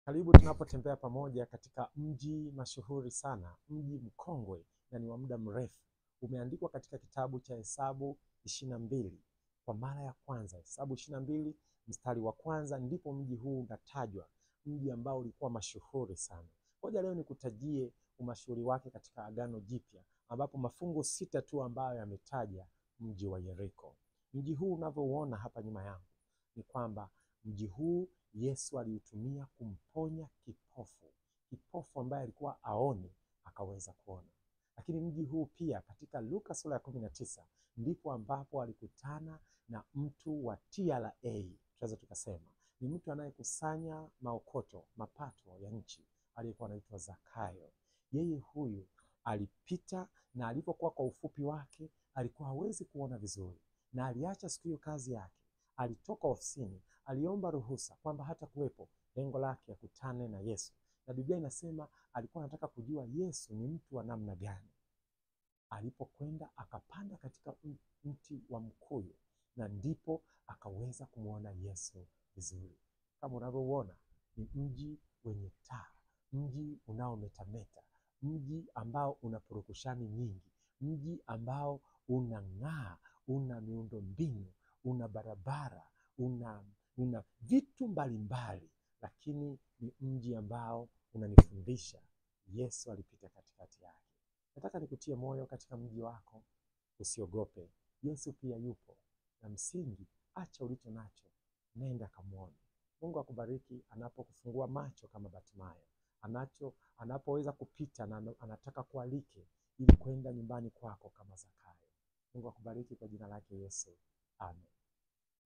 Karibu tunapotembea pamoja katika mji mashuhuri sana, mji mkongwe na ni wa muda mrefu. Umeandikwa katika kitabu cha Hesabu 22. Kwa mara ya kwanza, Hesabu 22 mstari wa kwanza ndipo mji huu unatajwa, mji ambao ulikuwa mashuhuri sana. Ngoja leo nikutajie umashuhuri wake katika Agano Jipya, ambapo mafungu 6 tu ambayo yametaja mji wa Yeriko. Mji huu unavyouona hapa nyuma yangu ni kwamba mji huu Yesu aliutumia kumponya kipofu ambaye alikuwa aoni akaweza kuona. Lakini mji huu pia katika Luka sura ya 19 ndipo ambapo alikutana na mtu wa TRA, tunaweza tukasema ni mtu anayekusanya mapato ya nchi, aliyekuwa anaitwa Zakayo. Yeye huyu alipita, na alipokuwa kwa ufupi wake alikuwa hawezi kuona vizuri, na aliacha siku hiyo kazi yake, alitoka ofisini, aliomba ruhusa kwamba hata kuwepo, lengo lake akutane na Yesu. Na Biblia inasema alikuwa anataka kujua Yesu ni mtu wa namna gani. Alipokwenda akapanda katika mti wa mkuyu, na ndipo akaweza kumwona Yesu vizuri. Kama unavyoona ni mji wenye taa, mji unaometameta, mji ambao una purukushani nyingi, mji ambao unang'aa, una miundombinu, una barabara, una vitu mbalimbali, lakini ni mji ambao unanifundisha Yesu alipita katikati yake. Nataka nikutie moyo katika mji wako, usiogope. Yesu pia yupo, na msingi acha ulicho nacho, nenda kamuone. Mungu akubariki anapokufungua macho kama Batimayo, anapoweza kupita na anataka kualike ili kwenda nyumbani kwako kama Zakayo. Mungu akubariki kwa jina lake Yesu. Amen.